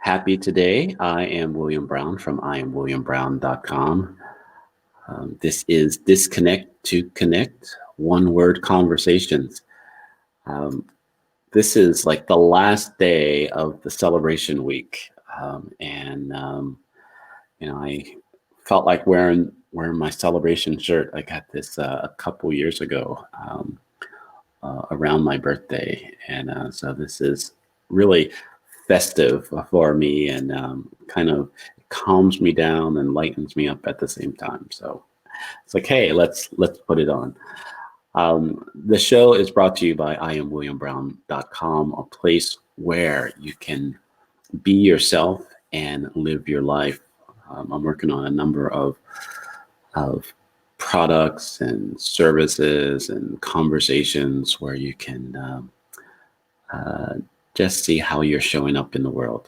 happy today. I am William Brown from IamWilliamBrown.com. This is Disconnect to Connect, one word conversations. Um, this is like the last day of the celebration week. I felt like wearing my celebration shirt. I got this a couple years ago around my birthday. So this is really festive for me and kind of calms me down and lightens me up at the same time. So it's like, hey, let's put it on. The show is brought to you by IamWilliamBrown.com, a place where you can be yourself and live your life. I'm working on a number of products and services and conversations where you can just see how you're showing up in the world.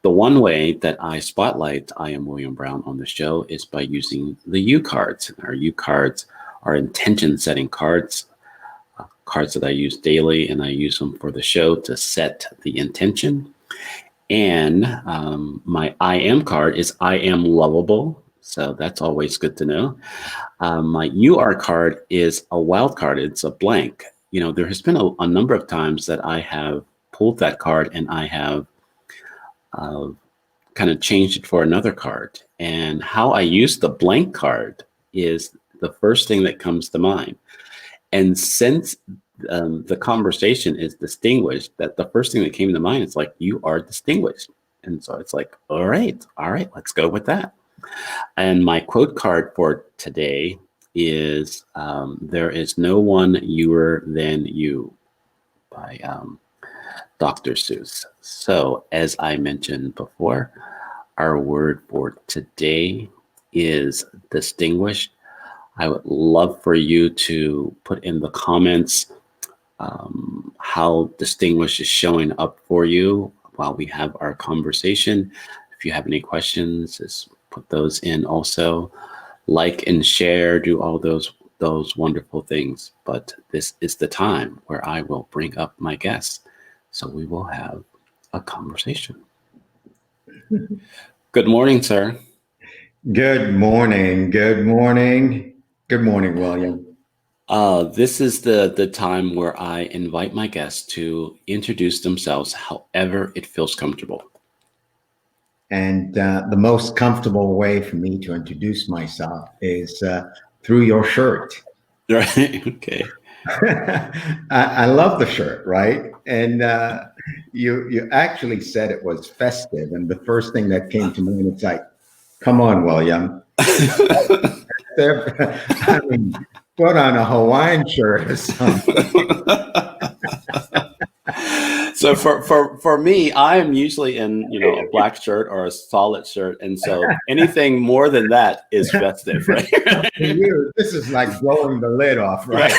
The one way that I spotlight I Am William Brown on the show is by using the U cards. Our U cards are intention setting cards, cards that I use daily, and I use them for the show to set the intention. And my I Am card is I Am Lovable. So that's always good to know. My UR card is a wild card. It's a blank. There has been a number of times that I have pulled that card and I have kind of changed it for another card. And how I use the blank card is the first thing that comes to mind. And since the conversation is distinguished, that the first thing that came to mind is like, you are distinguished. And so it's like, all right, let's go with that. And my quote card for today is There is No One Youer Than You by Dr. Seuss. So as I mentioned before, our word for today is distinguished. I would love for you to put in the comments how distinguished is showing up for you while we have our conversation. If you have any questions, just put those in also. Like and share, do all those wonderful things. But this is the time where I will bring up my guests. So we will have a conversation. Good morning, sir. Good morning. Good morning. Good morning, William. This is the time where I invite my guests to introduce themselves however it feels comfortable. And the most comfortable way for me to introduce myself is through your shirt. Right. Okay. I love the shirt, right? And you actually said it was festive, and the first thing that came to mind, it's like, come on, William. I mean, put on a Hawaiian shirt or something. So for me, I am usually in a black shirt or a solid shirt, and so anything more than that is festive, right? For you, this is like blowing the lid off, right?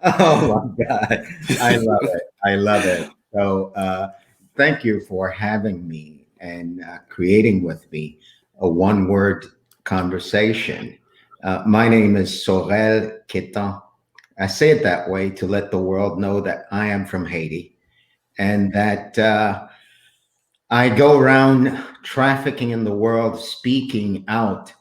Oh my God, I love it. I love it. So thank you for having me and creating with me a one-word conversation. My name is Saurel Quettan. I say it that way to let the world know that I am from Haiti and that I go around trafficking in the world, speaking out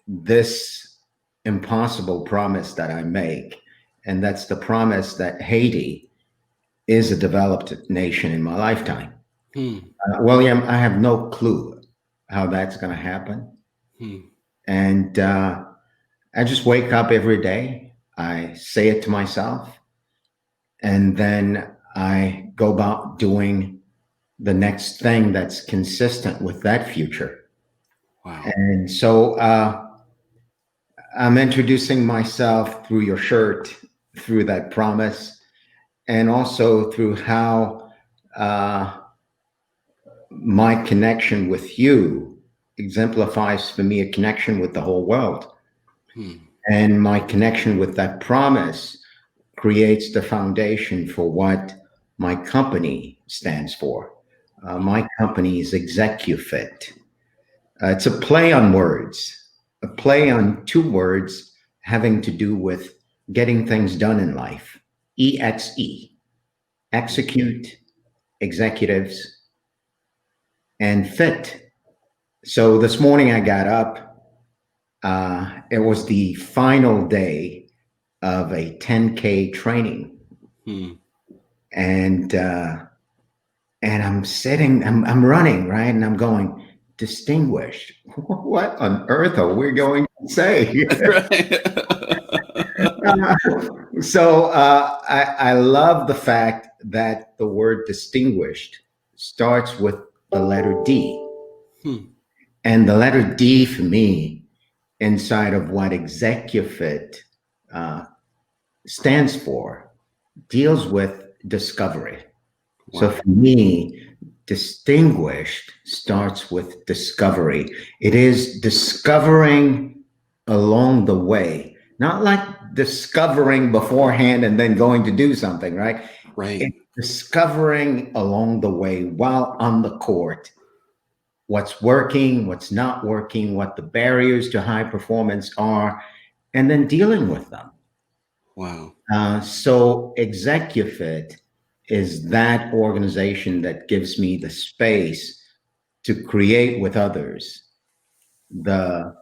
this impossible promise that I make. And that's the promise that Haiti is a developed nation in my lifetime. William, I have no clue how that's going to happen. And I just wake up every day. I say it to myself, and then I go about doing the next thing that's consistent with that future. Wow. And so I'm introducing myself through your shirt, through that promise, and also through how my connection with you exemplifies for me a connection with the whole world. And my connection with that promise creates the foundation for what my company stands for. My company is ExecuFit. It's a play on words, a play on two words having to do with getting things done in life. EXE, execute, executives, and fit. So this morning I got up. It was the final day of a 10K training, Hmm. and I'm running, right, and I'm going, distinguished. What on earth are we going to say? Right. So I love the fact that the word distinguished starts with the letter D. Hmm. And the letter D for me, inside of what execufit uh, stands for, deals with discovery. So Wow. for me, distinguished starts with discovery. It is discovering along the way, not like discovering beforehand and then going to do something, right? Right. It's discovering along the way while on the court what's working, what's not working, what the barriers to high performance are, and then dealing with them. Wow. So Execufit is that organization that gives me the space to create with others the,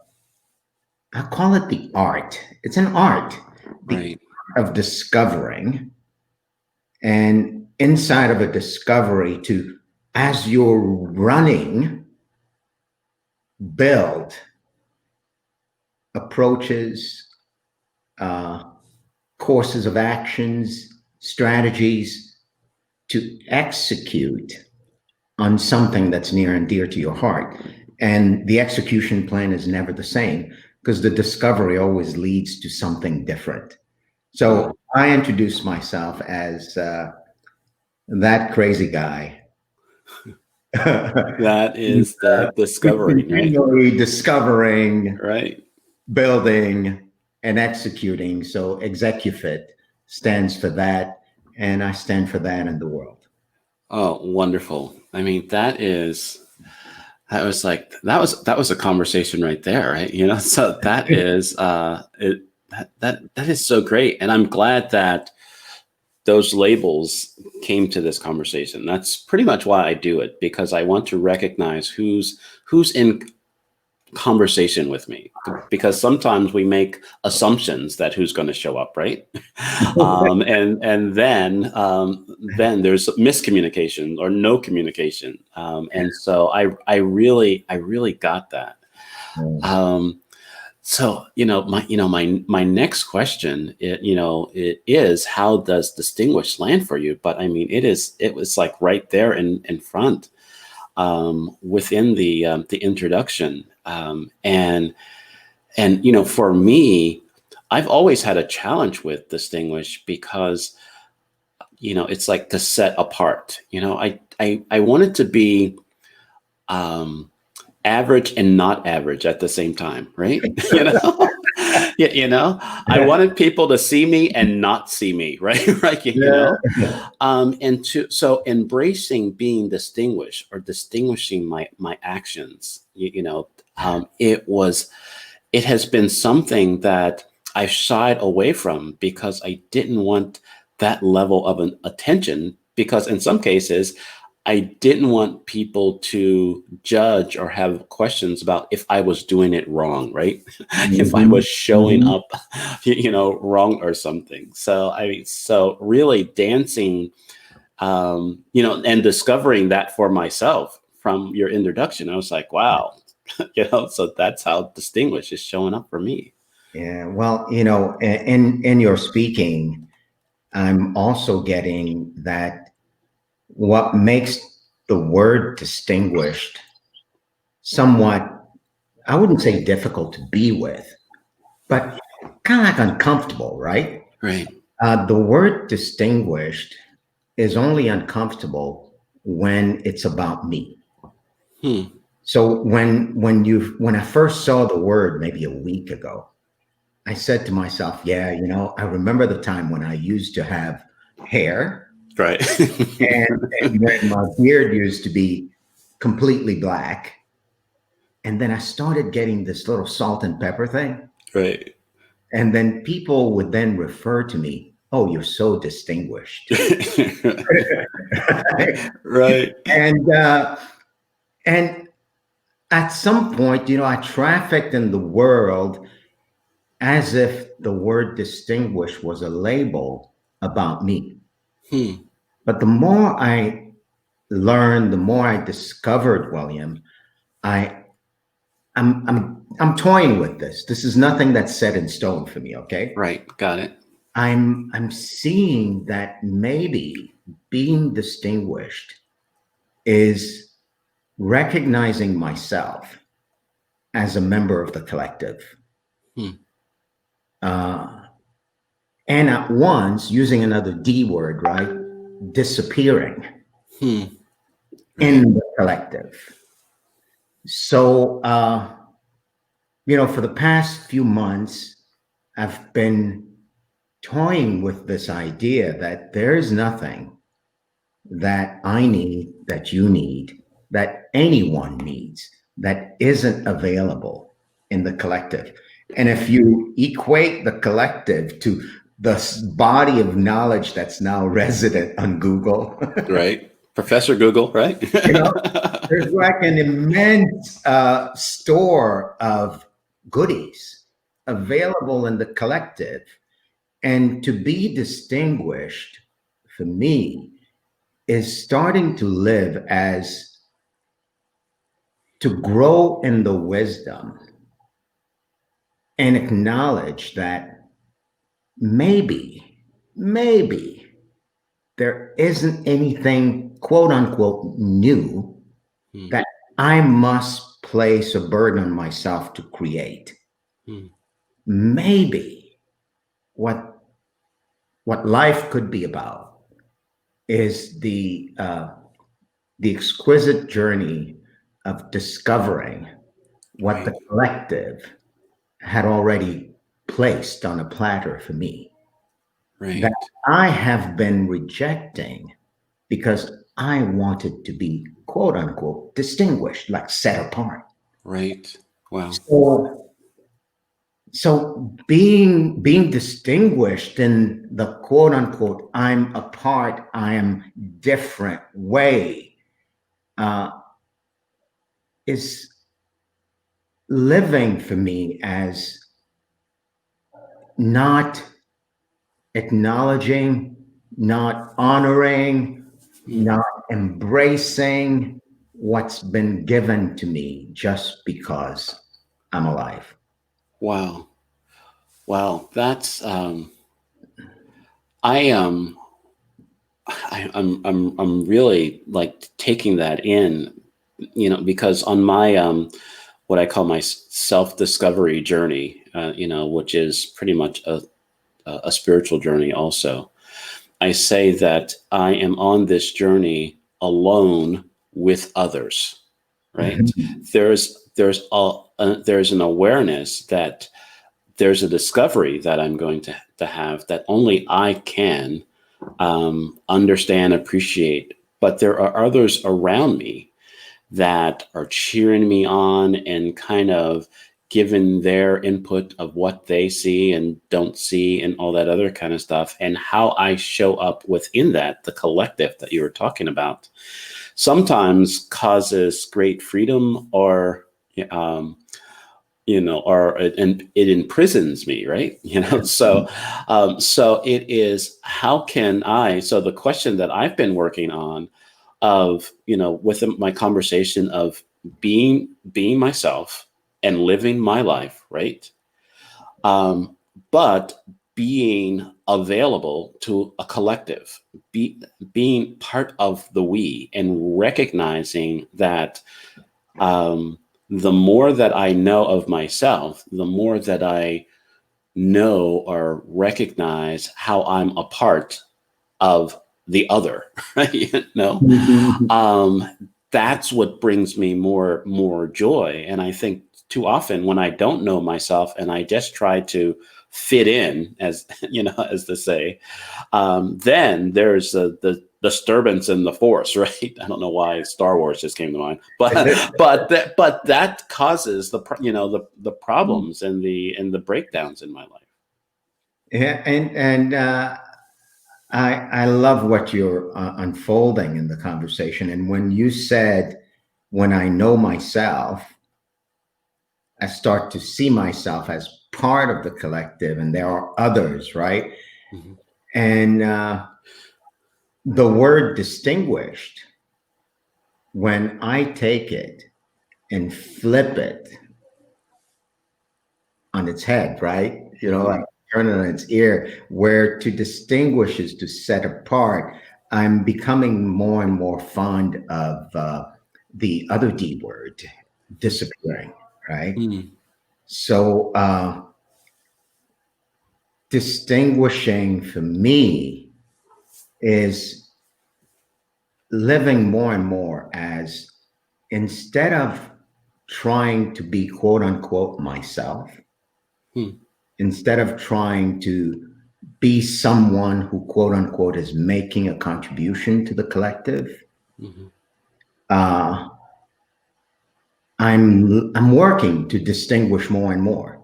I call it the art. It's an art, the Right. art of discovering, and inside of a discovery to, as you're running, build approaches, uh, courses of actions, strategies to execute on something that's near and dear to your heart. And the execution plan is never the same because the discovery always leads to something different. So Wow. I introduce myself as that crazy guy. That is the discovering, right? Continually discovering, Right. building, and executing. So Execufit stands for that, and I stand for that in the world. Oh, wonderful. I mean, that was a conversation right there, right? So that is that is so great. And I'm glad that those labels came to this conversation. That's pretty much why I do it, because I want to recognize who's in conversation with me, because sometimes we make assumptions that who's going to show up, right? And then there's miscommunication or no communication, and so I really got that. um, so my next question, it is, how does distinguish land for you? But I mean, it was like right there in front, within the introduction. And for me, I've always had a challenge with distinguish, because it's like to set apart. I wanted to be um, average and not average at the same time, right? Yeah, I wanted people to see me and not see me, right? Right, Yeah. so embracing being distinguished, or distinguishing my actions, it has been something that I shied away from, because I didn't want that level of an attention, because in some cases I didn't want people to judge or have questions about if I was doing it wrong, right? If I Mhm. was showing Mhm. up, wrong or something. So I mean, so really dancing, and discovering that for myself from your introduction, I was like, wow, so that's how distinguished is showing up for me. Yeah, well, in your speaking, I'm also getting that what makes the word distinguished somewhat, I wouldn't say difficult to be with, but kind of like uncomfortable, right? Right. The word distinguished is only uncomfortable when it's about me. Hmm. So when I first saw the word maybe a week ago, I said to myself, yeah, I remember the time when I used to have hair, Right. and when my beard used to be completely black. And then I started getting this little salt and pepper thing. Right. And then people would then refer to me, oh, you're so distinguished. Right. And and at some point, I trafficked in the world as if the word distinguished was a label about me. Hmm. But the more I learned, the more I discovered, William, I I'm toying with this. This is nothing that's set in stone for me, okay? Right. Got it. I'm seeing that maybe being distinguished is recognizing myself as a member of the collective. Hmm. Uh, and at once, using another D word, right? Disappearing Hmm. Right. in the collective. So, for the past few months, I've been toying with this idea that there's nothing that I need, that you need, that anyone needs, that isn't available in the collective. And if you equate the collective to the body of knowledge that's now resident on Google, Right. Professor Google, right? you know, there's like an immense store of goodies available in the collective. And to be distinguished for me is starting to live as to grow in the wisdom and acknowledge that maybe there isn't anything quote unquote new Hmm. that I must place a burden on myself to create. Hmm. Maybe what life could be about is the exquisite journey of discovering what Right. the collective had already placed on a platter for me that Right. I have been rejecting because I wanted to be quote unquote distinguished, like set apart. Right. Wow. So being distinguished in the quote unquote I'm apart, I am different way uh, is living for me as not acknowledging, not honoring, Hmm. not embracing what's been given to me just because I'm alive. Wow. Wow. That's I I'm really like taking that in, because on my what I call my self-discovery journey, which is pretty much a spiritual journey also. I say that I am on this journey alone with others, right? Mhm. There's an awareness that there's a discovery that I'm going to have that only I can understand, appreciate. But there are others around me that are cheering me on and kind of giving their input of what they see and don't see and all that other kind of stuff, and how I show up within that, the collective that you were talking about, sometimes causes great freedom or um, and it imprisons me, right? So it is, how can I, so the question that I've been working on of, with my conversation of being myself and living my life, right? Um, but being available to a collective, being part of the we, and recognizing that um, the more that I know of myself, the more that I know or recognize how I'm a part of the other, right? Um, that's what brings me more joy. And I think too often when I don't know myself and I just try to fit in, as as they say, then there's the disturbance in the force, right? I don't know why Star Wars just came to mind, but that causes the problems and the breakdowns in my life. Yeah, and I love what you're unfolding in the conversation. And when you said, when I know myself, I start to see myself as part of the collective, and there are others, right? Mhm. And the word distinguished, when I take it and flip it on its head, right? You know, like Mhm. turn it on its ear, where to distinguish is to set apart. I'm becoming more and more fond of the other D word, disappearing, right? Mm. So, distinguishing for me is living more and more as, instead of trying to be quote unquote myself, Mm. instead of trying to be someone who quote unquote is making a contribution to the collective, Mhm. uh, I'm working to distinguish more and more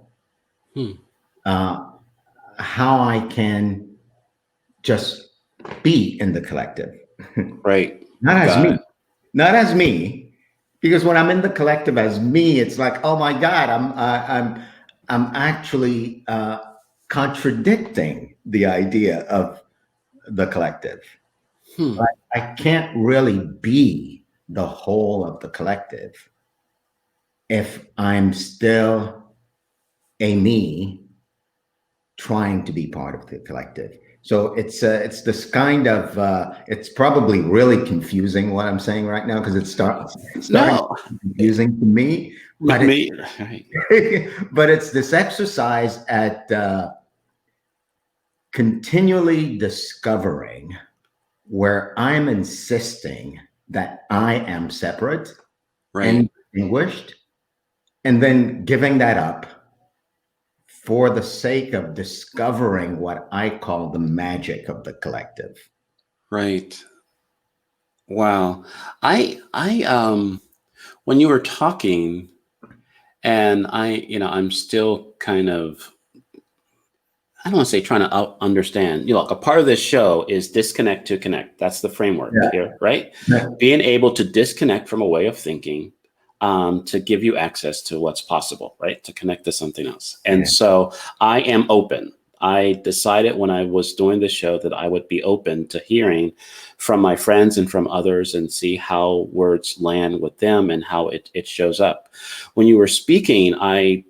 Mm. uh, how I can just be in the collective, Right. not as Got me, it. not as me, because when I'm in the collective as me, it's like, oh my God, I'm actually contradicting the idea of the collective. Hmm. I can't really be the whole of the collective if I'm still a me trying to be part of the collective. So it's this kind of it's probably really confusing what I'm saying right now, because it's starting to No, be confusing to me, but me. Right. but it's this exercise at continually discovering where I'm insisting that I am separate and Right. distinguished, and then giving that up for the sake of discovering what I call the magic of the collective. Right. Wow. I when you were talking, and I'm still kind of, I don't want to say trying to understand. Like a part of this show is disconnect to connect. That's the framework Yeah. here, right? Yeah. Being able to disconnect from a way of thinking, to give you access to what's possible, right? To connect to something else. And Yeah. so I am open. I decided when I was doing this show that I would be open to hearing from my friends and from others and see how words land with them and how it shows up. When you were speaking, I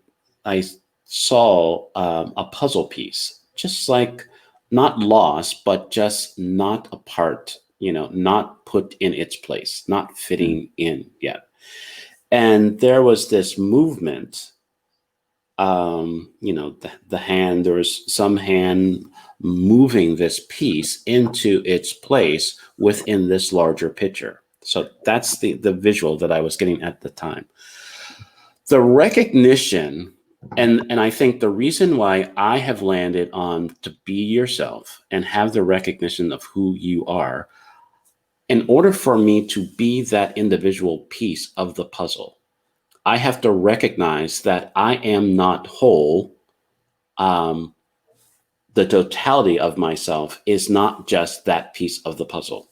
saw a puzzle piece, just like not lost, but just not a part, not put in its place, not fitting in yet. And there was this movement, the hand, there was some hand moving this piece into its place within this larger picture. So that's the visual that I was getting at the time. The recognition, and I think the reason why I have landed on to be yourself and have the recognition of who you are, in order for me to be that individual piece of the puzzle, I have to recognize that I am not whole. um, the totality of myself is not just that piece of the puzzle,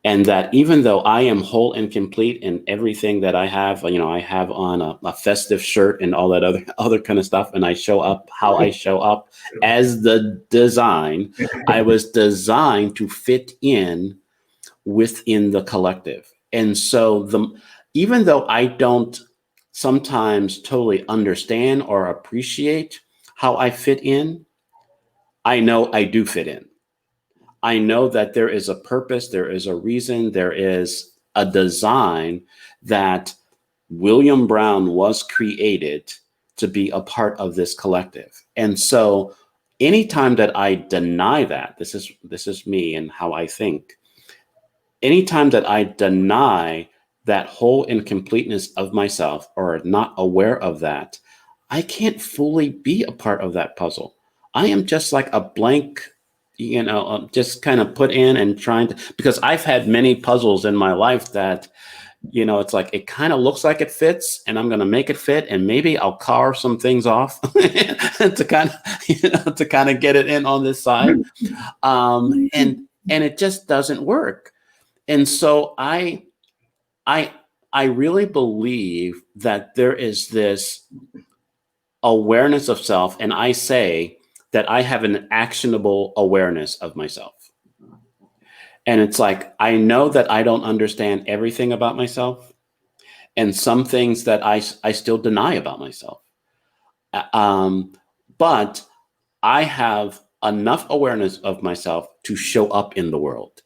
and that even though I am whole and complete in everything that I have, I have on a festive shirt and all that other kind of stuff, and I show up how I show up as the design. I was designed to fit in within the collective, and so even though I don't sometimes totally understand or appreciate how I fit in, I know I do fit in. I know that there is a purpose, there is a reason, there is a design that William Brown was created to be a part of this collective. And so anytime that I deny that, this is me and how I think. Anytime that I deny that whole incompleteness of myself or not aware of that, I can't fully be a part of that puzzle. I am just like a blank, just kind of put in and trying to, because I've had many puzzles in my life that, It's like it kind of looks like it fits, and I'm going to make it fit, and maybe I'll carve some things off to kind of to kind of get it in on this side, and it just doesn't work. And so I I really believe that there is this awareness of self, and I say that I have an actionable awareness of myself. And it's like, I know that I don't understand everything about myself, and some things that I still deny about myself. Um, but I have enough awareness of myself to show up in the world,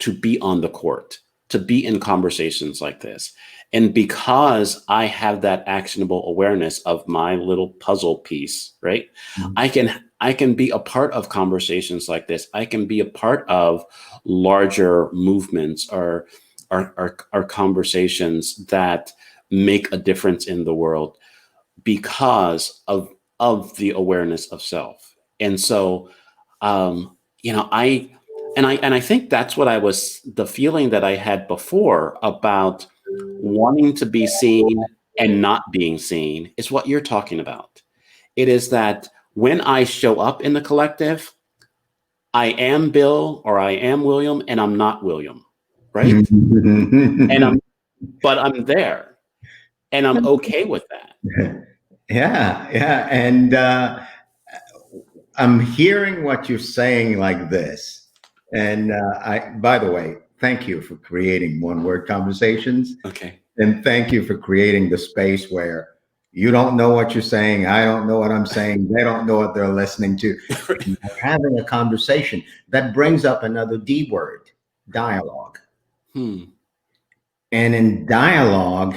to be on the court, to be in conversations like this. And because I have that actionable awareness of my little puzzle piece, right? Mhm. I can be a part of conversations like this. I can be a part of larger movements or conversations that make a difference in the world because of the awareness of self. And so I think that's what the feeling that I had before about wanting to be seen and not being seen is what you're talking about. It is that when I show up in the collective, I am Bill or I am William, and I'm not William, right? And but I'm there, and I'm okay with that. Yeah, yeah. And I'm hearing what you're saying like this. And by the way, thank you for creating one word conversations. Okay. And thank you for creating the space where you don't know what you're saying. I don't know what I'm saying. They don't know what they're listening to. And we're having a conversation that brings up another D word, dialogue. Hmm. And in dialogue,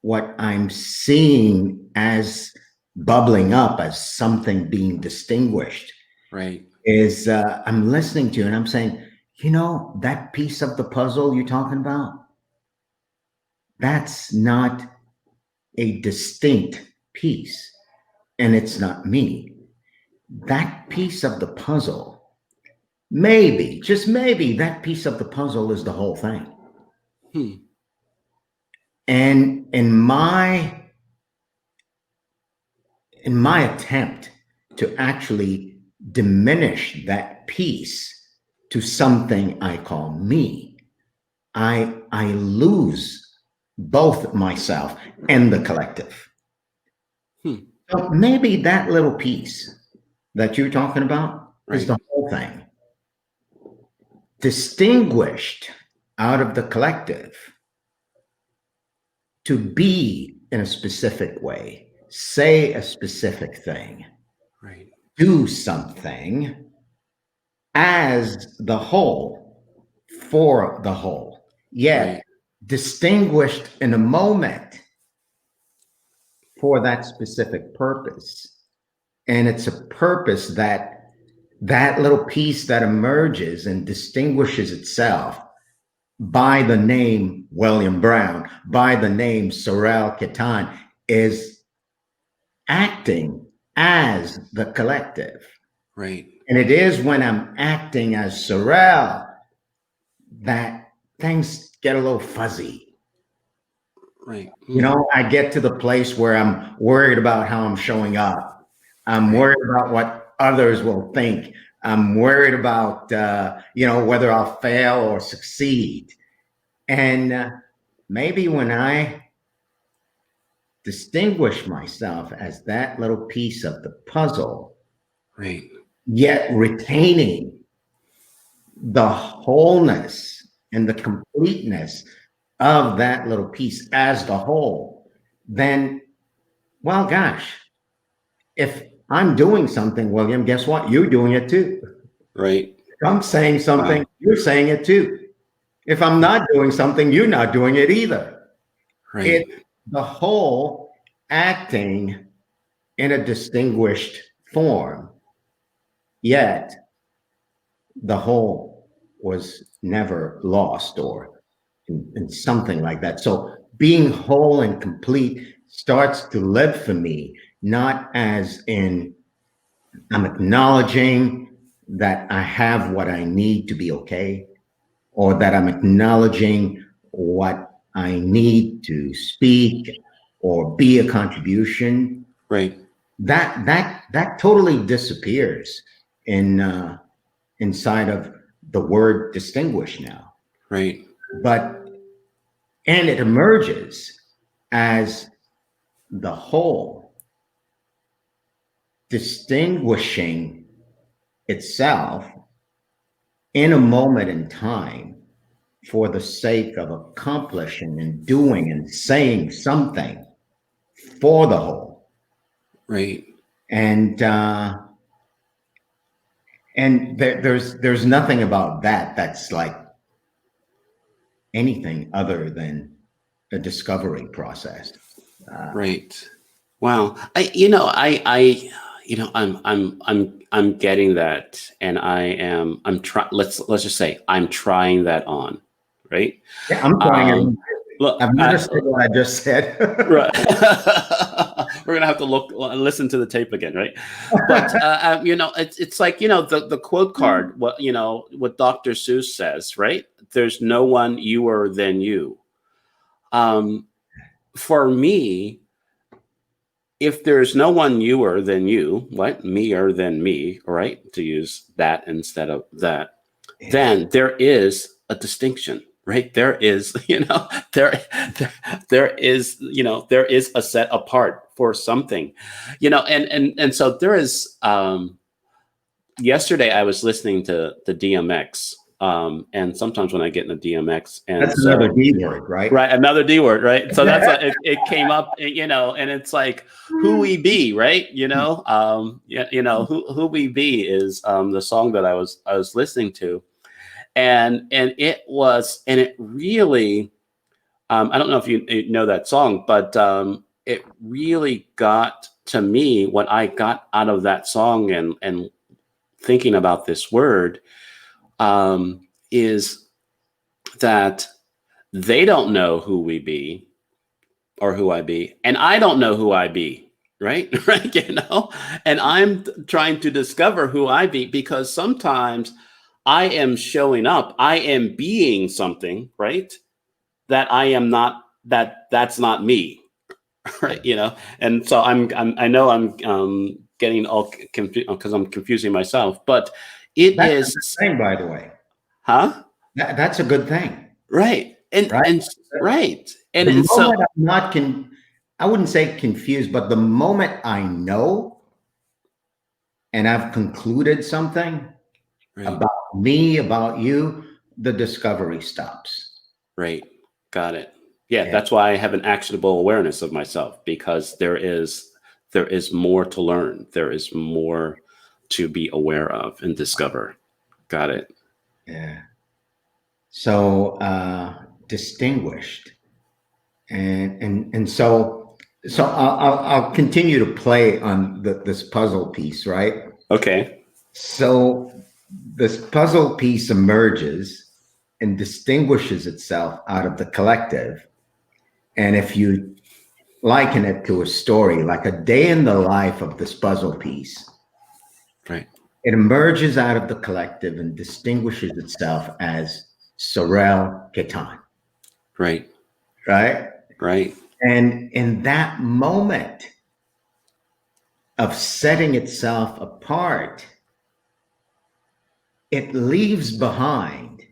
what I'm seeing as bubbling up as something being distinguished Right. is I'm listening to you and I'm saying, that piece of the puzzle you're talking about, that's not a distinct piece. And it's not me. That piece of the puzzle, maybe, just maybe, that piece of the puzzle is the whole thing. Hmm. And in my attempt to actually diminish that piece to something I call me, I lose both myself and the collective. Hmm. So maybe that little piece that you're talking about is Right. the whole thing, distinguished out of the collective to be in a specific way, say a specific thing, Right. do something as the whole, for the whole, yet Right. distinguished in a moment for that specific purpose. And it's a purpose that little piece that emerges and distinguishes itself by the name William Brown, by the name Saurel Quettan, is acting as the collective. Right. And it is when I'm acting as Saurel that things get a little fuzzy. Right. I get to the place where I'm worried about how I'm showing up. I'm worried about what others will think. I'm worried about, whether I'll fail or succeed. And maybe when I distinguish myself as that little piece of the puzzle, Right. yet retaining the wholeness and the completeness of that little piece as the whole, then, well, gosh, if I'm doing something, William, guess what? You're doing it too. Right. If I'm saying something, Wow. you're saying it too. If I'm not doing something, you're not doing it either. Right. It's the whole acting in a distinguished form, yet the whole was never lost or in something like that. So being whole and complete starts to live for me, not as in I'm acknowledging that I have what I need to be okay, or that I'm acknowledging what I need to speak or be a contribution, Right. that totally disappears in inside of the word distinguish now. Right. But and it emerges as the whole, distinguishing itself in a moment in time for the sake of accomplishing and doing and saying something for the whole. Right. And there's nothing about that that's like anything other than a discovery process. Right. Wow. I'm getting that, and I'm trying. Let's just say I'm trying that on, right? Yeah, I'm trying it. Look, I've never said what I just said. right. We're gonna have to listen to the tape again, right? But it's like the quote card. What Dr. Seuss says, right? There's no one youer than you. For me, if there's no one youer than you, what me-er than me, right? To use that instead of that, then there is a distinction, right? There is, there is, there is a set apart for something, and so there is. Yesterday, I was listening to the DMX, and sometimes when I get in the DMX, and that's another D word, right? Right, another D word, right? So that's it came up, and it's like who we be, right? Who we be is the song that I was listening to, and it really, I don't know if you know that song, but it really got to me. What I got out of that song and thinking about this word is that they don't know who we be or who I be, and I don't know who I be, right? Right, and I'm trying to discover who I be, because sometimes I am showing up, I am being something, right? That I am not, that's not me, right? And so I know I'm getting all confused because I'm confusing myself, but That's a good thing, by the way. Huh? That's a good thing. Right. Right. Right. And the moment I'm not I wouldn't say confused, but the moment I know and I've concluded something about me, about you, the discovery stops. Right. Got it. Yeah, that's why I have an actionable awareness of myself, because there is more to learn. There is more to be aware of and discover. Got it. Yeah. So distinguished, and so I'll continue to play on this puzzle piece, right? Okay. So this puzzle piece emerges and distinguishes itself out of the collective, and if you liken it to a story, like a day in the life of this puzzle piece, right, it emerges out of the collective and distinguishes itself as Saurel Quettan. Right. Right. Right. And in that moment of setting itself apart, it leaves behind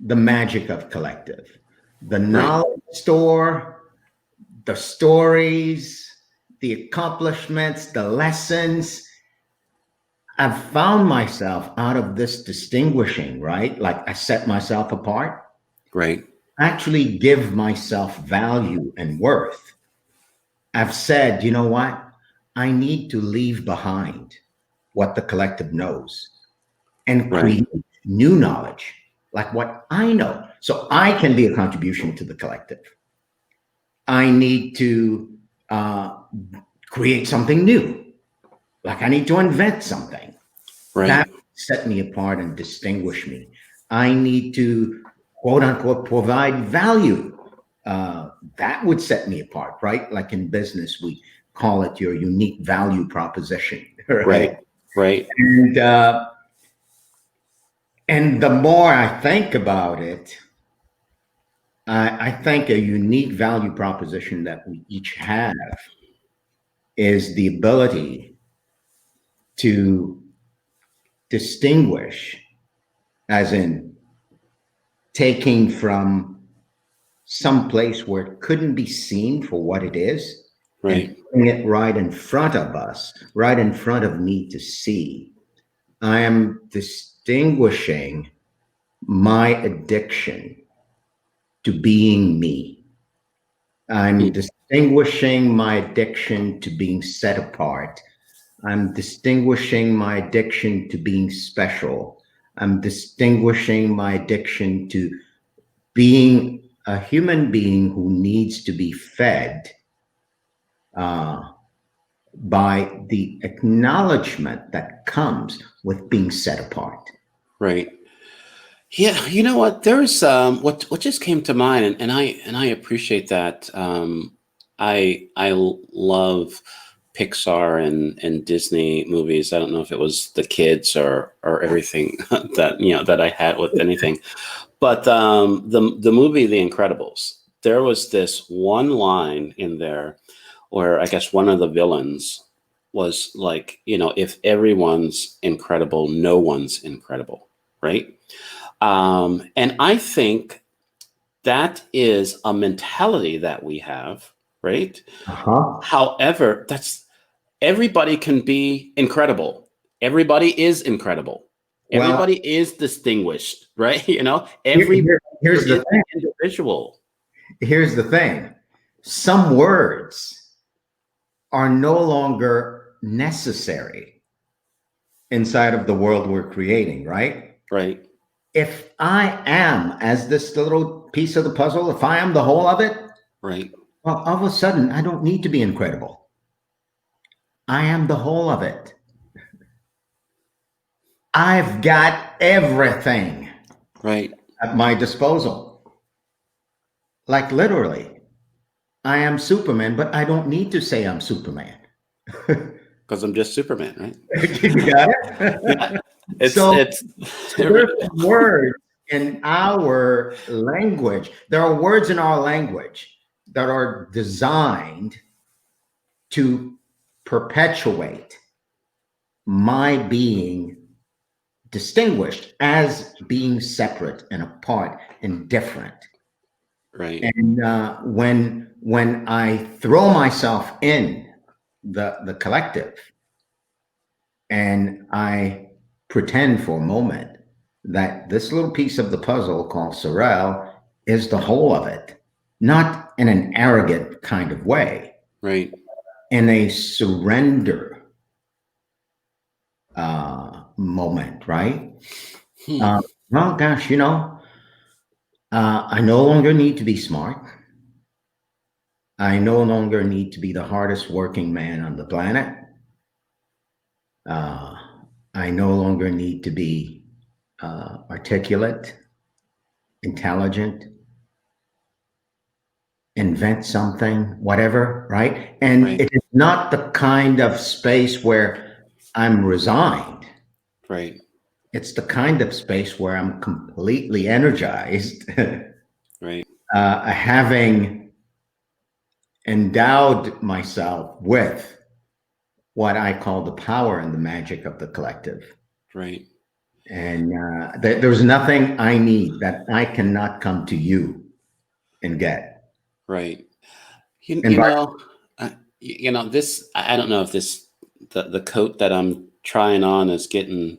the magic of collective, the knowledge store, the stories, the accomplishments, the lessons. I've found myself out of this distinguishing, right? Like I set myself apart. Right. Actually give myself value and worth. I've said, you know what? I need to leave behind what the collective knows and create new knowledge, like what I know, so I can be a contribution to the collective. I need to create something new, like I need to invent something that set me apart and distinguish me. I need to, quote unquote, provide value. That would set me apart, right? Like in business, we call it your unique value proposition, right? Right. And the more I think about it, I think a unique value proposition that we each have is the ability to distinguish, as in taking from some place where it couldn't be seen for what it is and Right. putting it right in front of us, right in front of me to see. I am distinguishing my addiction to being me. I'm Hmm. distinguishing my addiction to being set apart. I'm distinguishing my addiction to being special. I'm distinguishing my addiction to being a human being who needs to be fed uh, by the acknowledgement that comes with being set apart. Right. Yeah, you know what? There's what just came to mind, and I appreciate that. Love Pixar and Disney movies. I don't know if it was the kids or everything that that I had with anything, but the movie The Incredibles. There was this one line in there where I guess one of the villains was like, if everyone's incredible, no one's incredible, right? And I think that is a mentality that we have, right? Uh-huh. However, that's everybody can be incredible. Everybody is incredible. Well, Everybody is distinguished, right? Everybody here's the is an thing. individual. Here's the thing. Some words are no longer necessary inside of the world we're creating, right? Right, If I am, as this little piece of the puzzle, if I am the whole of it, right, well, all of a sudden, I don't need to be incredible. I am the whole of it. I've got everything right. at my disposal. Like literally, I am Superman, but I don't need to say I'm Superman. Because I'm just Superman, right? You got Yeah, it? it's So, it's so there's words in our language. There are words in our language that are designed to perpetuate my being distinguished as being separate and apart and different. right, And when I throw myself in the collective and I pretend for a moment that this little piece of the puzzle called Sorrel is the whole of it, not in an arrogant kind of way, right. in a surrender moment, right? Hmm. Uh, well, gosh, I no longer need to be smart. I no longer need to be the hardest working man on the planet. Uh, I no longer need to be articulate, intelligent, invent something, whatever, right? And Right, it is not the kind of space where I'm resigned. right, It's the kind of space where I'm completely energized, right, having endowed myself with what I call the power and the magic of the collective. right, And there's nothing I need that I cannot come to you and get. right. You, And you know, this. I don't know if the coat that I'm trying on is getting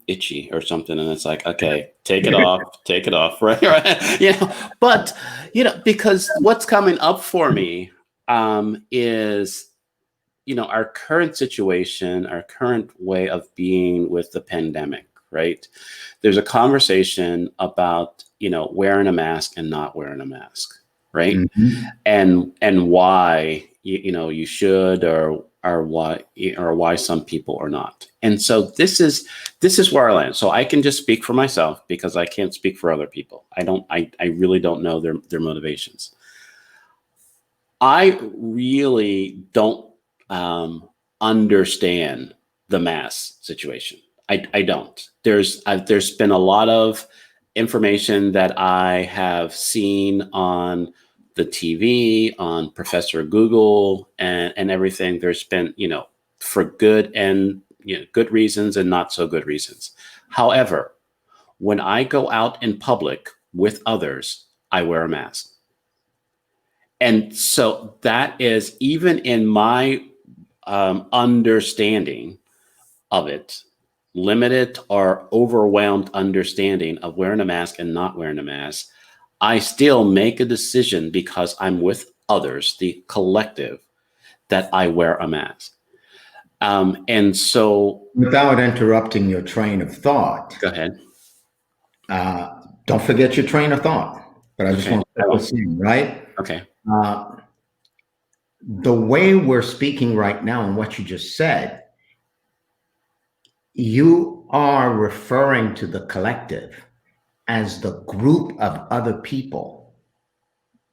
itchy or something, and it's like, okay, take it off, right, right. But because what's coming up for me is our current situation, our current way of being with the pandemic, right? There's a conversation about wearing a mask and not wearing a mask, right? Mhm. And why you should or why some people are not. And so this is where I land. So I can just speak for myself because I can't speak for other people. I really don't know their motivations. I really don't understand the mass situation. I don't. There's been a lot of information that I have seen on the TV, on Professor Google, and everything. There's been, for good and good reasons and not so good reasons. However, when I go out in public with others, I wear a mask. And so that is, even in my understanding of it, limited or overwhelmed understanding of wearing a mask and not wearing a mask, I still make a decision because I'm with others, the collective, that I wear a mask. And so, without interrupting your train of thought, go ahead. Don't forget your train of thought. But I just Okay, want to put this in, right? Okay. The way we're speaking right now and what you just said, you are referring to the collective as the group of other people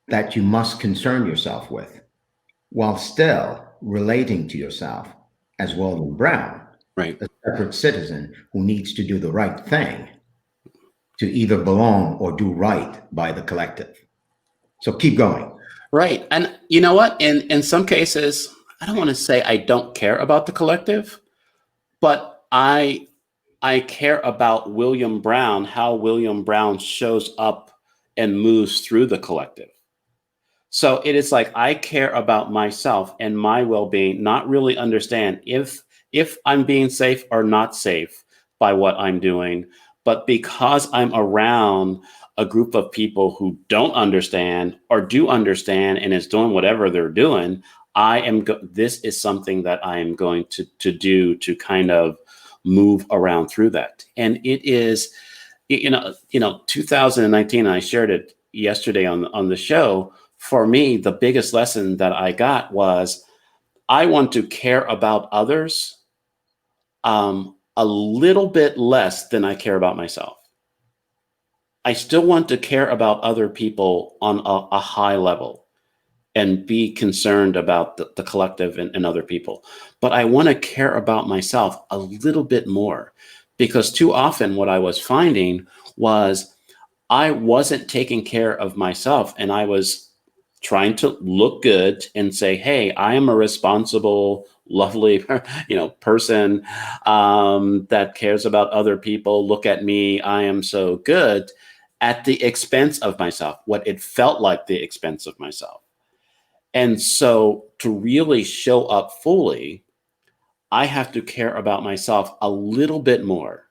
that you must concern yourself with, while still relating to yourself as William Brown, Right. a separate citizen who needs to do the right thing to either belong or do right by the collective. So keep going. Right. And you know what? In some cases, I don't want to say I don't care about the collective, but I care about William Brown, how William Brown shows up and moves through the collective. So it is like I care about myself and my well-being, not really understand if I'm being safe or not safe by what I'm doing, but because I'm around a group of people who don't understand or do understand and is doing whatever they're doing, this is something that I am going to do to kind of move around through that. And it is, 2019, I shared it yesterday on the show. For me, the biggest lesson that I got was I want to care about others a little bit less than I care about myself. I still want to care about other people on a high level and be concerned about the collective and other people. But I want to care about myself a little bit more, because too often what I was finding was I wasn't taking care of myself, and I was trying to look good and say, hey, I am a responsible, lovely, person that cares about other people. Look at me. I am so good, at the expense of myself, what it felt like the expense of myself. And so to really show up fully, I have to care about myself a little bit more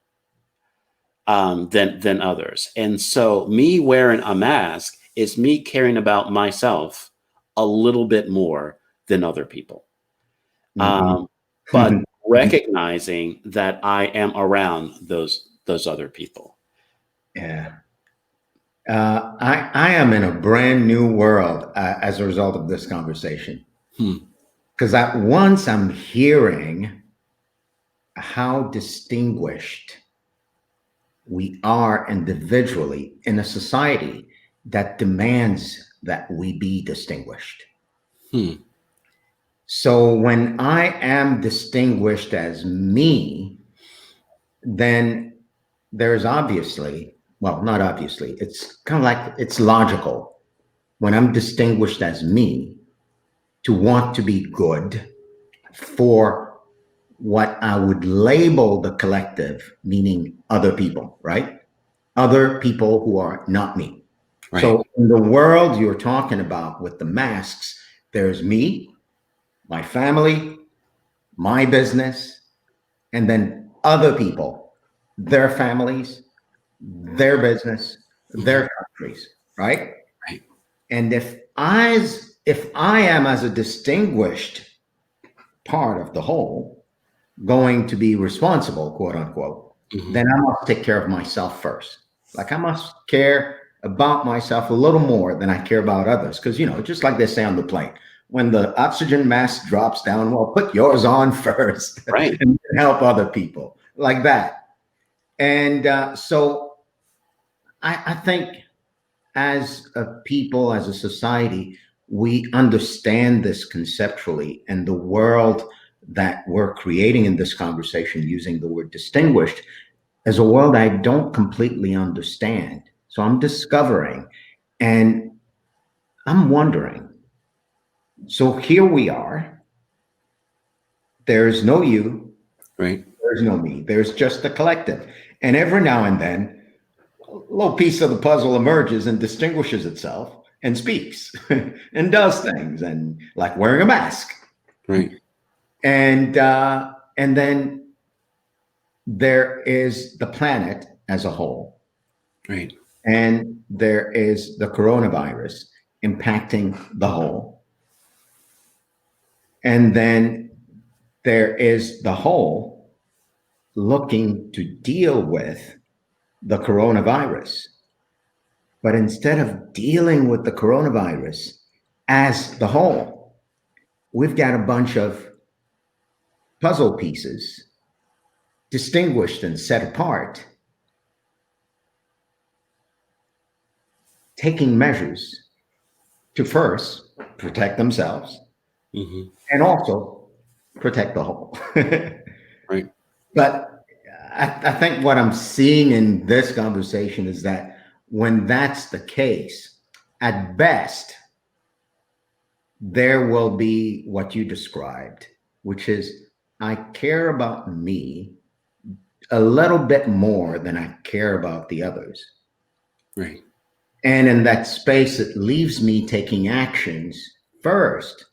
than others. And so me wearing a mask is me caring about myself a little bit more than other people. But recognizing that I am around those other people. Yeah. I am in a brand new world as a result of this conversation. Because at once I'm hearing how distinguished we are individually in a society that demands that we be distinguished. So when I am distinguished as me, then there's obviously, well, not obviously, it's kind of like it's logical when I'm distinguished as me to want to be good for what I would label the collective, meaning other people, right? Other people who are not me. Right. So in the world you're talking about with the masks, there's me, my family, my business, and then other people, their families, their business, their countries, right? Right. And if I am, as a distinguished part of the whole, going to be responsible, quote unquote, then I must take care of myself first. Like I must care about myself a little more than I care about others. Because, just like they say on the plane, when the oxygen mask drops down, well, put yours on first, right, and help other people like that. And so I think as a people, as a society, we understand this conceptually, and the world that we're creating in this conversation using the word distinguished as a world I don't completely understand. So I'm discovering and I'm wondering. So here we are. There's no you, Right. there's no me, there's just the collective. And every now and then, a little piece of the puzzle emerges and distinguishes itself and speaks and does things, and like wearing a mask. Right. And then there is the planet as a whole, Right. and there is the coronavirus impacting the whole, and then there is the whole looking to deal with the coronavirus. But instead of dealing with the coronavirus as the whole, we've got a bunch of puzzle pieces distinguished and set apart, taking measures to first protect themselves Hmm. and also protect the whole. Right. But I think what I'm seeing in this conversation is that when that's the case, at best, there will be what you described, which is I care about me a little bit more than I care about the others. Right. And in that space, it leaves me taking actions first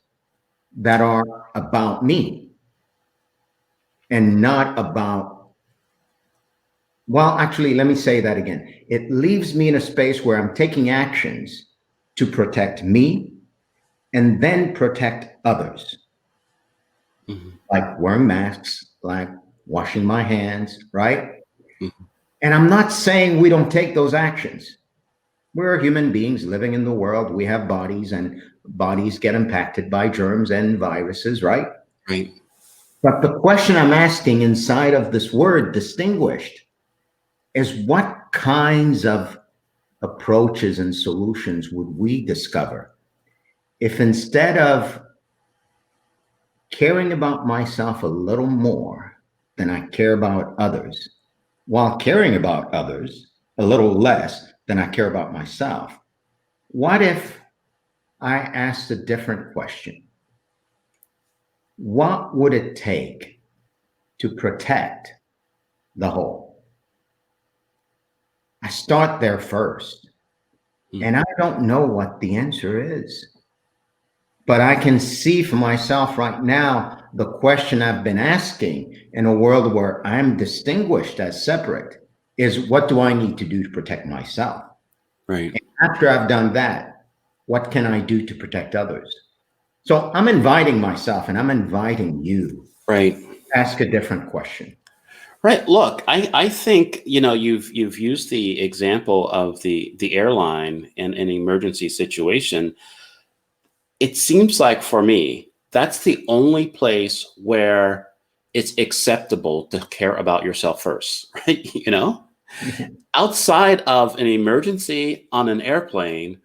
that are about me and not about, well, actually, let me say that again. It leaves me in a space where I'm taking actions to protect me and then protect others, Hmm. like wearing masks, like washing my hands, right? Hmm. And I'm not saying we don't take those actions. We're human beings living in the world. We have bodies, and bodies get impacted by germs and viruses, right? Right. But the question I'm asking inside of this word distinguished is what kinds of approaches and solutions would we discover if instead of caring about myself a little more than I care about others, while caring about others a little less than I care about myself, what if I asked a different question? What would it take to protect the whole? I start there first, and I don't know what the answer is. But I can see for myself right now the question I've been asking in a world where I'm distinguished as separate is what do I need to do to protect myself? Right. After I've done that, what can I do to protect others? So I'm inviting myself and I'm inviting you Right. to ask a different question. Right. Look, I think, you've used the example of the airline in an emergency situation. It seems like for me, that's the only place where it's acceptable to care about yourself first, right? Outside of an emergency on an airplane,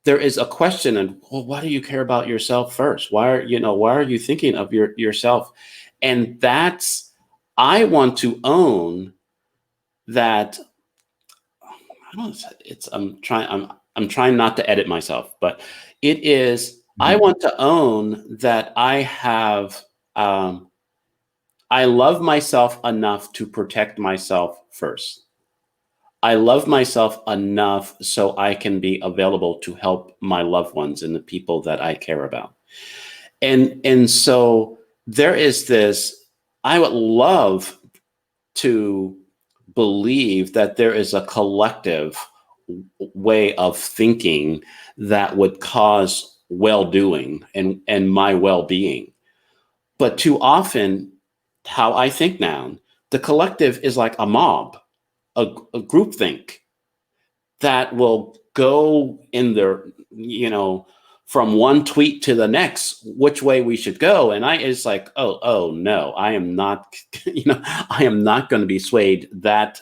there is a question, and well, why do you care about yourself first? Why are you thinking of yourself? And that's, I want to own that. I don't know, I'm trying not to edit myself, but it is, I Mhm. want to own that um, I love myself enough to protect myself first. I love myself enough so I can be available to help my loved ones and the people that I care about. And so there is this, I would love to believe that there is a collective way of thinking that would cause well-doing and my well-being. But too often, how I think now, the collective is like a mob, a groupthink that will go in their, from one tweet to the next, which way we should go. And it's like, oh no, I am not, I am not going to be swayed that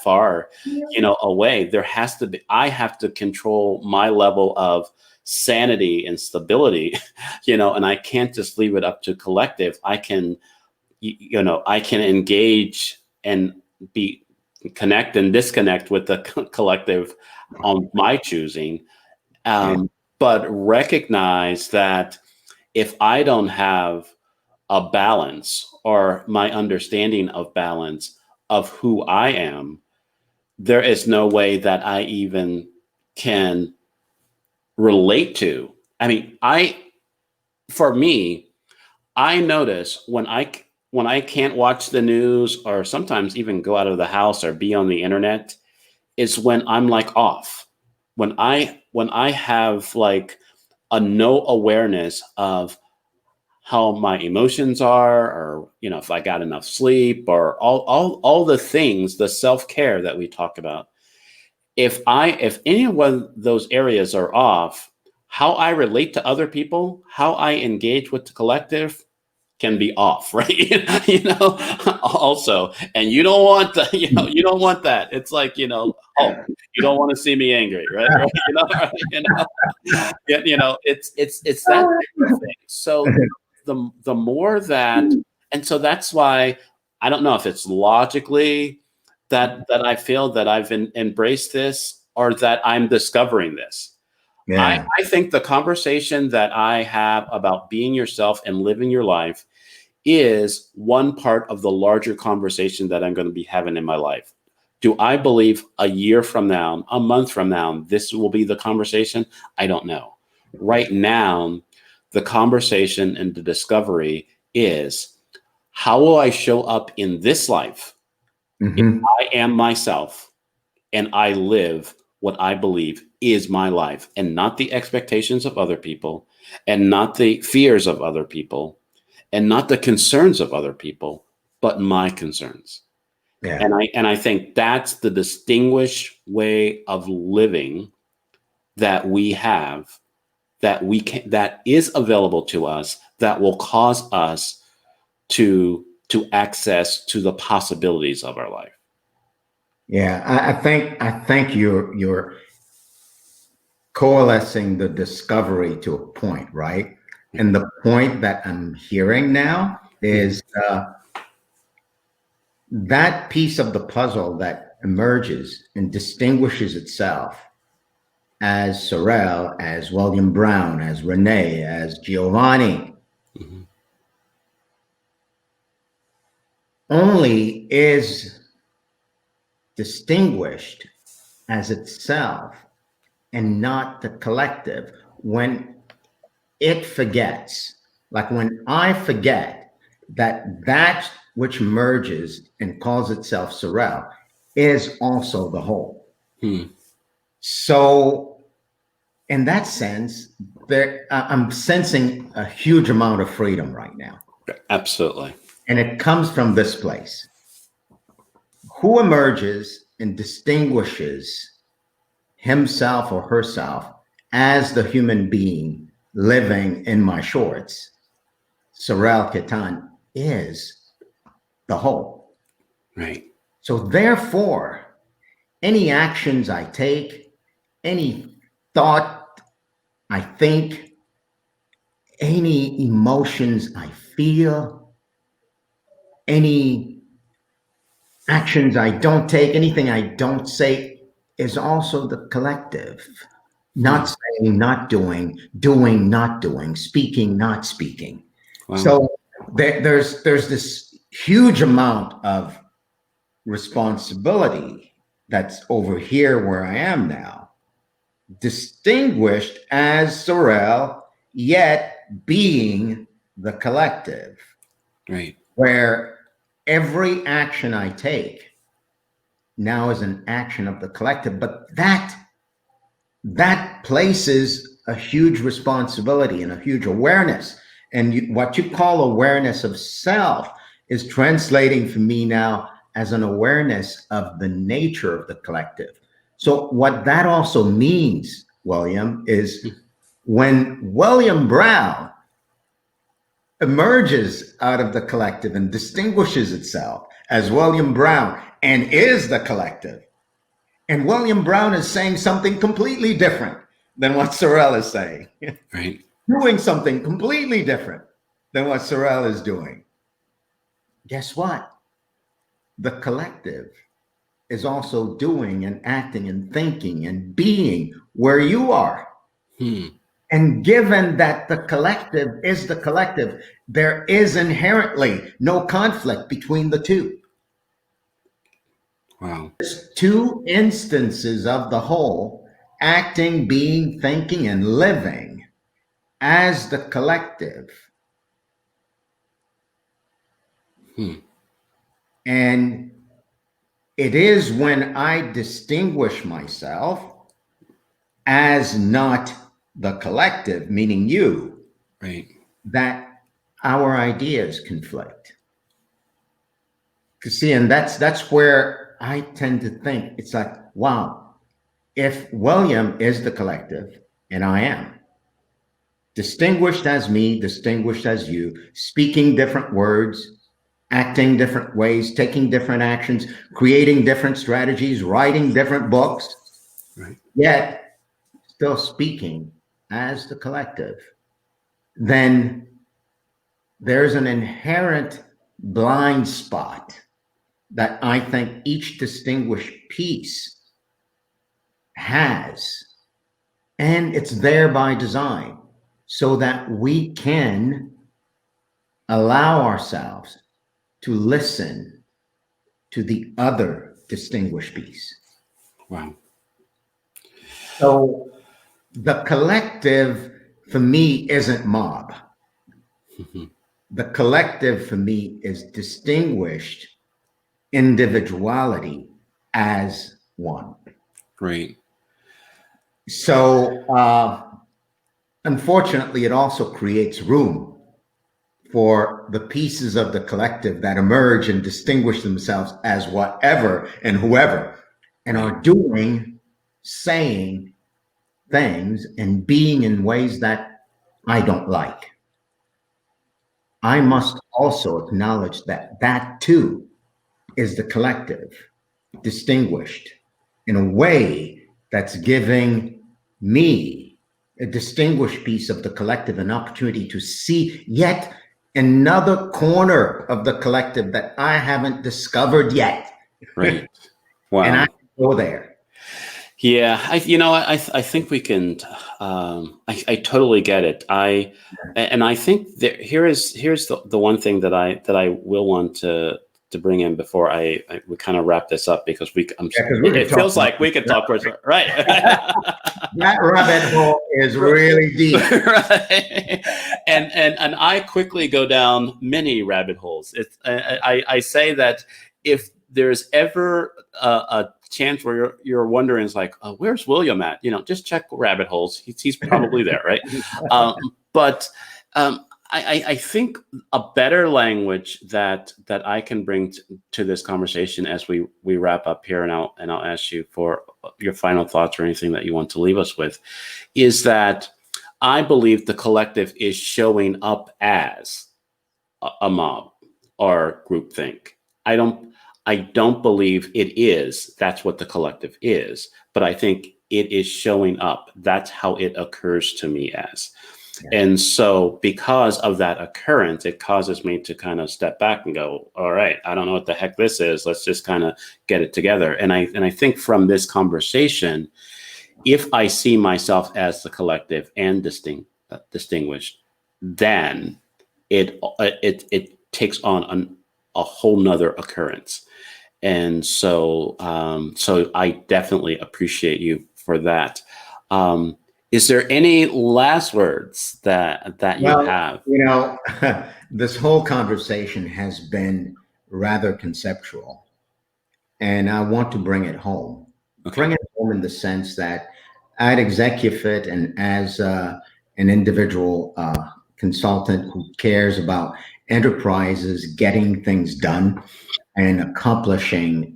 far, away. There has to be, I have to control my level of sanity and stability, and I can't just leave it up to collective. I can, I can engage and be connect and disconnect with the collective on my choosing. But recognize that if I don't have a balance or my understanding of balance of who I am, there is no way that I even can relate to. I mean, for me, I notice when I can't watch the news or sometimes even go out of the house or be on the internet, is when I'm like off. When I have like a no awareness of how my emotions are, or if I got enough sleep, or all the things, the self-care that we talk about. If any one of those areas are off, how I relate to other people, how I engage with the collective can be off, right? Also, and you don't want the, you don't want that. It's like, oh, you don't want to see me angry, right? Right? Right? It's that type of thing. So the more that, and so that's why I don't know if it's logically that I feel that I've embraced this, or that I'm discovering this. Yeah. I think the conversation that I have about being yourself and living your life is one part of the larger conversation that I'm going to be having in my life. Do I believe a year from now, a month from now, this will be the conversation? I don't know. Right now, the conversation and the discovery is, how will I show up in this life if Mm-hmm. I am myself and I live what I believe is my life, and not the expectations of other people, and not the fears of other people, and not the concerns of other people, but my concerns. Yeah. And I think that's the distinguished way of living that we have, that is available to us, that will cause us to access to the possibilities of our life. Yeah. I think you're coalescing the discovery to a point, right? And the point that I'm hearing now is that piece of the puzzle that emerges and distinguishes itself as Saurel, as William Brown, as Renee, as Giovanni, Mm-hmm. only is distinguished as itself and not the collective when it forgets. Like when I forget that which merges and calls itself Saurel is also the whole. Hmm. So in that sense, I'm sensing a huge amount of freedom right now. Absolutely. And it comes from this place. Who emerges and distinguishes himself or herself as the human being living in my shorts? Saurel Quettan is the whole. Right. So therefore, any actions I take, any thought I think, any emotions I feel, any actions I don't take, anything I don't say is also the collective. Not saying, not doing, doing, not doing, speaking, not speaking. Wow. So there's this huge amount of responsibility that's over here where I am now, distinguished as Saurel, yet being the collective, Right. where every action I take now is an action of the collective, but that places a huge responsibility and a huge awareness. And what you call awareness of self is translating for me now as an awareness of the nature of the collective. So what that also means, William, is when William Brown emerges out of the collective and distinguishes itself as William Brown and is the collective, and William Brown is saying something completely different than what Saurel is saying, Right. doing something completely different than what Saurel is doing. Guess what? the collective is also doing and acting and thinking and being where you are. Hmm. And given that the collective is the collective, there is inherently no conflict between the two. Wow. There's two instances of the whole acting, being, thinking, and living as the collective. Hmm. And it is when I distinguish myself as not the collective, meaning you, Right. that our ideas conflict. See, and that's where I tend to think it's like, wow, if William is the collective and I am distinguished as me, distinguished as you, speaking different words, acting different ways, taking different actions, creating different strategies, writing different books, Right. yet still speaking as the collective, then there's an inherent blind spot that I think each distinguished piece has. And it's there by design so that we can allow ourselves to listen to the other distinguished piece. Wow. So the collective for me isn't mob. Mhm. The collective for me is distinguished individuality as one. Right. So, unfortunately, it also creates room for the pieces of the collective that emerge and distinguish themselves as whatever and whoever, and Right. are doing, saying things, and being in ways that I don't like. I must also acknowledge that that too is the collective, distinguished in a way that's giving me, a distinguished piece of the collective, an opportunity to see yet another corner of the collective that I haven't discovered yet. Right. And I Wow. go there. Yeah, I think we can. I totally get it. And I think here's the one thing that I will want to bring in before we kind of wrap this up because Yeah, because we could it talk feels about like we could talk for right. that rabbit hole is really deep. Right. And I quickly go down many rabbit holes. It's I say that if there's ever a chance where you're wondering, it's like, where's William at? Just check rabbit holes. He's probably there, right? But I think a better language that I can bring to this conversation as we wrap up here, and I'll ask you for your final thoughts or anything that you want to leave us with, is that I believe the collective is showing up as a mob or groupthink. I don't I don't believe it is. That's what the collective is, but I think it is showing up. That's how it occurs to me as. And so because of that occurrence, it causes me to kind of step back and go, all right, I don't know what the heck this is. Let's just kind of get it together. And I think from this conversation, if I see myself as the collective and distinguished, then it takes on a whole nother occurrence. And so I definitely appreciate you for that. Is there any last words that you Well, have? this whole conversation has been rather conceptual, and I want to bring it home. Bring Okay. it home in the sense that at Execufit and as an individual consultant who cares about enterprises getting things done and accomplishing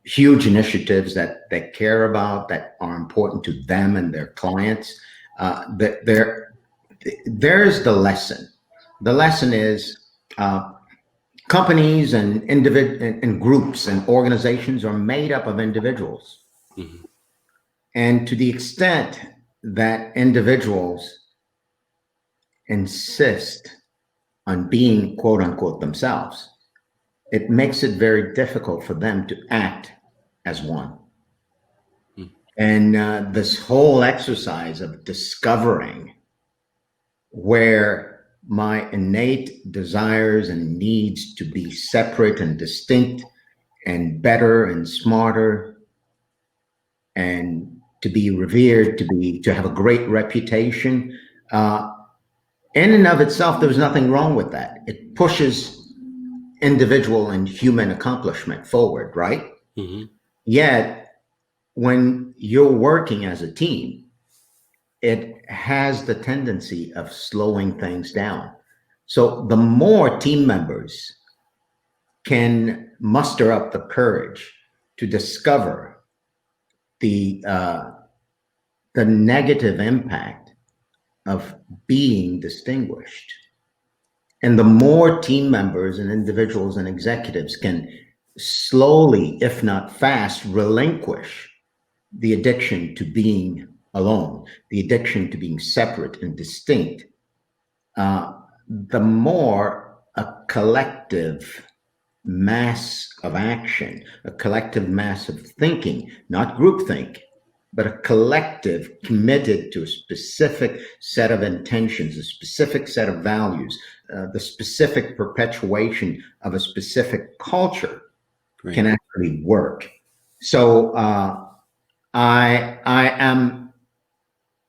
huge initiatives that they care about, that are important to them and their clients, that there's the lesson. The lesson is companies and and groups and organizations are made up of individuals. Mhm. And to the extent that individuals insist on being quote unquote themselves, it makes it very difficult for them to act as one. And this whole exercise of discovering where my innate desires and needs to be separate and distinct and better and smarter and to be revered, to have a great reputation, in and of itself, there's nothing wrong with that. It pushes individual and human accomplishment forward, right? Mm-hmm. Yet, when you're working as a team, it has the tendency of slowing things down. So the more team members can muster up the courage to discover the negative impact of being distinguished, and the more team members and individuals and executives can slowly, if not fast, relinquish the addiction to being alone, the addiction to being separate and distinct, the more a collective mass of action, a collective mass of thinking, not groupthink, but a collective committed to a specific set of intentions, a specific set of values, the specific perpetuation of a specific culture can actually work. So I am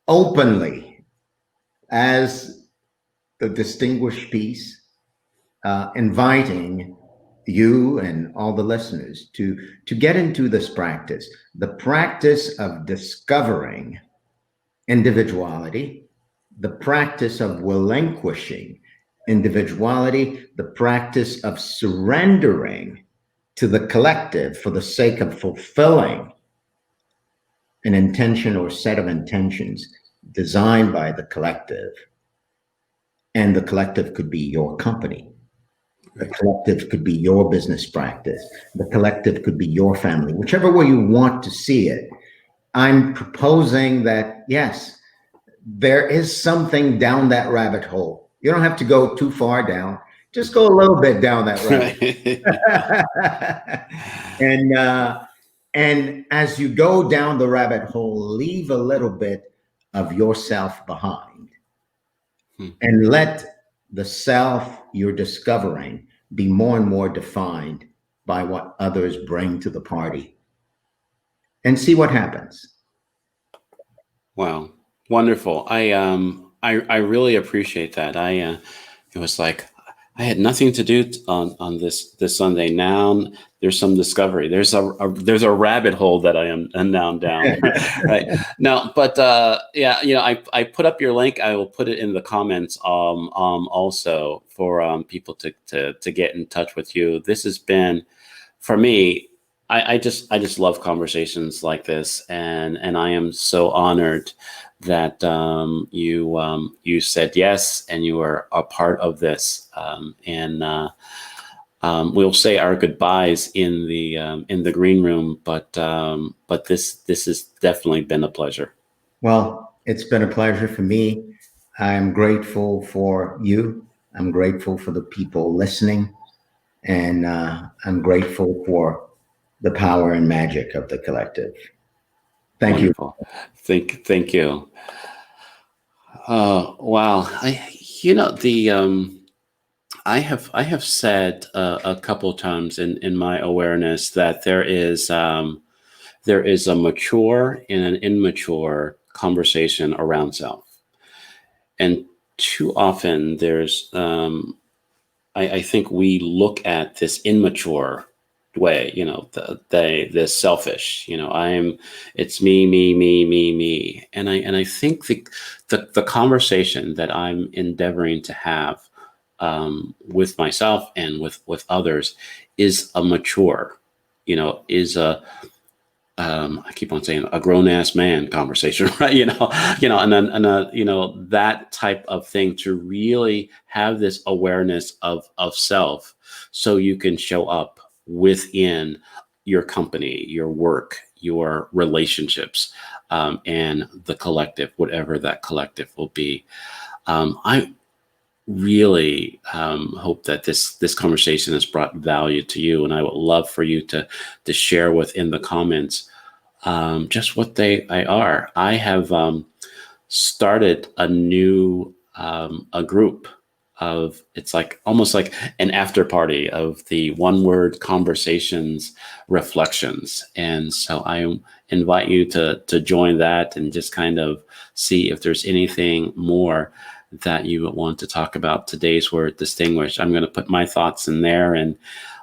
openly, as the distinguished piece, inviting you and all the listeners to get into this practice, the practice of discovering individuality, the practice of relinquishing individuality, the practice of surrendering to the collective for the sake of fulfilling an intention or set of intentions designed by the collective. And the collective could be your company. The collective could be your business practice. The collective could be your family, whichever way you want to see it. I'm proposing that, yes, there is something down that rabbit hole. You don't have to go too far down. Just go a little bit down that rabbit hole. And as you go down the rabbit hole, leave a little bit of yourself behind. And let the self you're discovering be more and more defined by what others bring to the party, and see what happens. Wow, wonderful. I really appreciate that. It was like I had nothing to do on this Sunday. Now there's some discovery. There's a rabbit hole that I am now down. Right now, but yeah, I put up your link. I will put it in the comments also for people to get in touch with you. This has been, for me, I just love conversations like this, and I am so honored that you said yes and you are a part of this, and we'll say our goodbyes in the green room, but this has definitely been a pleasure. Well, it's been a pleasure for me. I'm grateful for you. I'm grateful for the people listening, and I'm grateful for the power and magic of the collective. Thank Wonderful. you. Thank you. Wow. I have said a couple times in my awareness that there is a mature and an immature conversation around self, and too often there's I think we look at this immature way, the selfish, it's me, and I think the conversation that I'm endeavoring to have with myself and with others is a mature, is a I keep on saying a grown ass man conversation, right? And then that type of thing, to really have this awareness of self, so you can show up within your company, your work, your relationships, and the collective, whatever that collective will be. I really hope that this conversation has brought value to you, and I would love for you to share within the comments just what they are. I have started a new a group of, it's like almost like an after party of the one word conversations reflections, and so I invite you to join that and just kind of see if there's anything more that you want to talk about today's word distinguished. I'm going to put my thoughts in there, and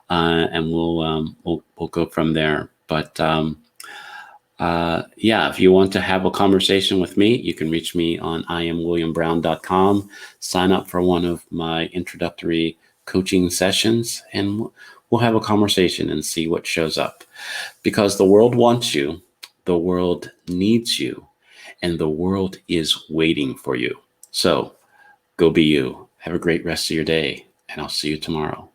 we'll go from there. But yeah, if you want to have a conversation with me, you can reach me on IamWilliamBrown.com. Sign up for one of my introductory coaching sessions, and we'll have a conversation and see what shows up. Because the world wants you, the world needs you, and the world is waiting for you. So go be you. Have a great rest of your day, and I'll see you tomorrow.